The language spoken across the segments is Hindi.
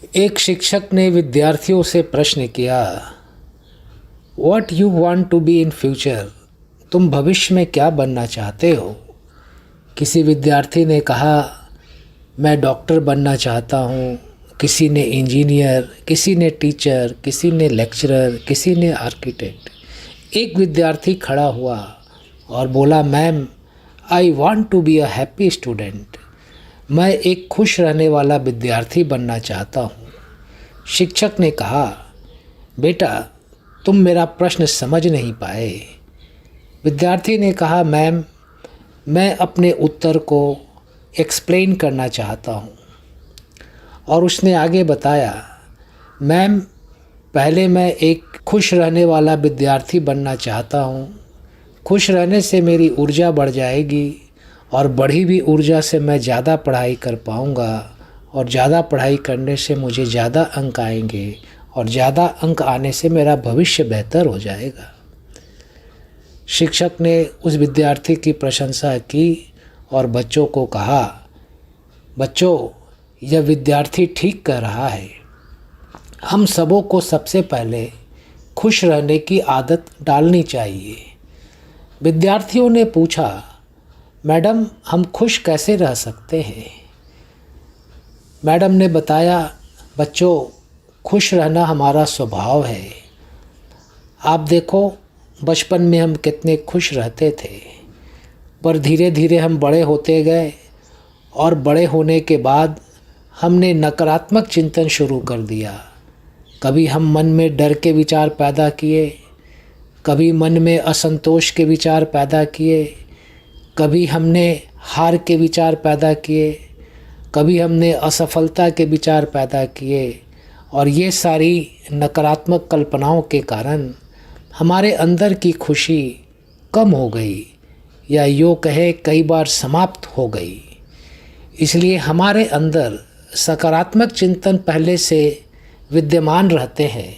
एक शिक्षक ने विद्यार्थियों से प्रश्न किया, what you want to be in future? तुम भविष्य में क्या बनना चाहते हो? किसी विद्यार्थी ने कहा, मैं डॉक्टर बनना चाहता हूँ। किसी ने इंजीनियर, किसी ने टीचर, किसी ने लेक्चरर, किसी ने आर्किटेक्ट। एक विद्यार्थी खड़ा हुआ और बोला, ma'am, I want to be a happy student. मैं एक खुश रहने वाला विद्यार्थी बनना चाहता हूँ। शिक्षक ने कहा, बेटा, तुम मेरा प्रश्न समझ नहीं पाए। विद्यार्थी ने कहा, मैम, मैं अपने उत्तर को एक्सप्लेन करना चाहता हूँ। और उसने आगे बताया, मैम, पहले मैं एक खुश रहने वाला विद्यार्थी बनना चाहता हूँ। खुश रहने से मेरी ऊर्जा बढ़ जाएगी और बढ़ी हुई ऊर्जा से मैं ज़्यादा पढ़ाई कर पाऊँगा और ज़्यादा पढ़ाई करने से मुझे ज़्यादा अंक आएंगे और ज़्यादा अंक आने से मेरा भविष्य बेहतर हो जाएगा। शिक्षक ने उस विद्यार्थी की प्रशंसा की और बच्चों को कहा, बच्चों, यह विद्यार्थी ठीक कह रहा है। हम सबों को सबसे पहले खुश रहने की आदत डालनी चाहिए। विद्यार्थियों ने पूछा, मैडम, हम खुश कैसे रह सकते हैं? मैडम ने बताया, बच्चों, खुश रहना हमारा स्वभाव है। आप देखो, बचपन में हम कितने खुश रहते थे, पर धीरे धीरे हम बड़े होते गए और बड़े होने के बाद हमने नकारात्मक चिंतन शुरू कर दिया। कभी हम मन में डर के विचार पैदा किए, कभी मन में असंतोष के विचार पैदा किए, कभी हमने हार के विचार पैदा किए, कभी हमने असफलता के विचार पैदा किए। और ये सारी नकारात्मक कल्पनाओं के कारण हमारे अंदर की खुशी कम हो गई, या यूँ कहे कई बार समाप्त हो गई। इसलिए हमारे अंदर सकारात्मक चिंतन पहले से विद्यमान रहते हैं।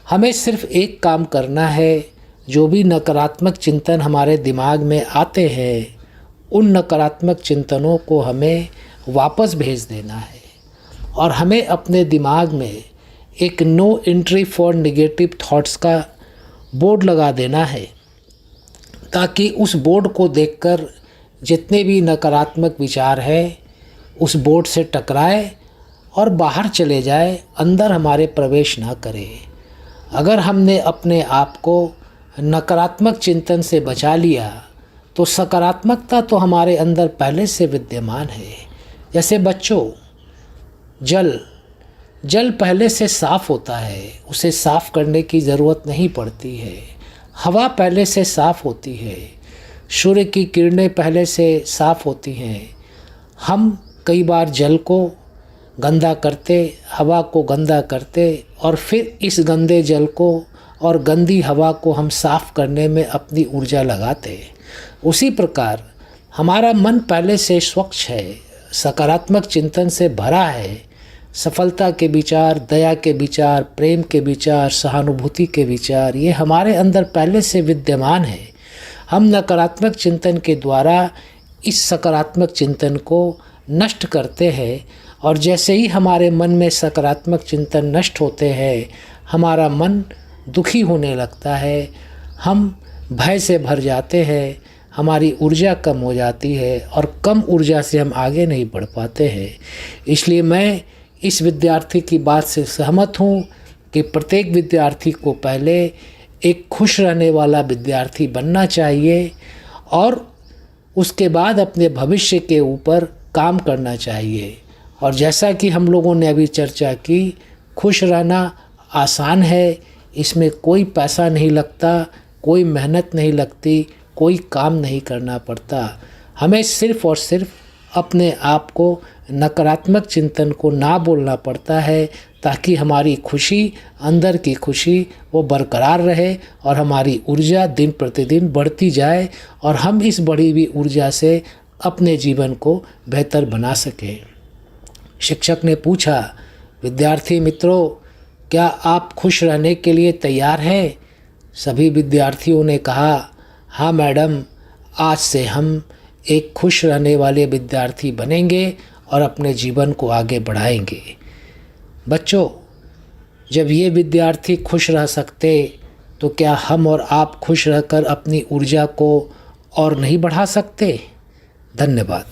हमें सिर्फ एक काम करना है, जो भी नकारात्मक चिंतन हमारे दिमाग में आते हैं, उन नकारात्मक चिंतनों को हमें वापस भेज देना है और हमें अपने दिमाग में एक no entry for negative thoughts का बोर्ड लगा देना है, ताकि उस बोर्ड को देखकर जितने भी नकारात्मक विचार हैं उस बोर्ड से टकराए और बाहर चले जाए, अंदर हमारे प्रवेश ना करे। अगर हमने अपने आप को नकारात्मक चिंतन से बचा लिया तो सकारात्मकता तो हमारे अंदर पहले से विद्यमान है। जैसे बच्चों, जल पहले से साफ़ होता है, उसे साफ़ करने की ज़रूरत नहीं पड़ती है। हवा पहले से साफ़ होती है, सूर्य की किरणें पहले से साफ़ होती हैं। हम कई बार जल को गंदा करते, हवा को गंदा करते और फिर इस गंदे जल को और गंदी हवा को हम साफ़ करने में अपनी ऊर्जा लगाते। उसी प्रकार हमारा मन पहले से स्वच्छ है, सकारात्मक चिंतन से भरा है। सफलता के विचार, दया के विचार, प्रेम के विचार, सहानुभूति के विचार, ये हमारे अंदर पहले से विद्यमान है। हम नकारात्मक चिंतन के द्वारा इस सकारात्मक चिंतन को नष्ट करते हैं और जैसे ही हमारे मन में सकारात्मक चिंतन नष्ट होते हैं, हमारा मन दुखी होने लगता है, हम भय से भर जाते हैं, हमारी ऊर्जा कम हो जाती है और कम ऊर्जा से हम आगे नहीं बढ़ पाते हैं। इसलिए मैं इस विद्यार्थी की बात से सहमत हूँ कि प्रत्येक विद्यार्थी को पहले एक खुश रहने वाला विद्यार्थी बनना चाहिए और उसके बाद अपने भविष्य के ऊपर काम करना चाहिए। और जैसा कि हम लोगों ने अभी चर्चा की, खुश रहना आसान है, इसमें कोई पैसा नहीं लगता, कोई मेहनत नहीं लगती, कोई काम नहीं करना पड़ता। हमें सिर्फ़ और सिर्फ अपने आप को नकारात्मक चिंतन को ना बोलना पड़ता है, ताकि हमारी खुशी, अंदर की खुशी वो बरकरार रहे और हमारी ऊर्जा दिन प्रतिदिन बढ़ती जाए और हम इस बढ़ी हुई ऊर्जा से अपने जीवन को बेहतर बना सकें। शिक्षक ने पूछा, विद्यार्थी मित्रों, क्या आप खुश रहने के लिए तैयार हैं? सभी विद्यार्थियों ने कहा, हाँ मैडम, आज से हम एक खुश रहने वाले विद्यार्थी बनेंगे और अपने जीवन को आगे बढ़ाएंगे। बच्चों, जब ये विद्यार्थी खुश रह सकते तो क्या हम और आप खुश रहकर अपनी ऊर्जा को और नहीं बढ़ा सकते? धन्यवाद।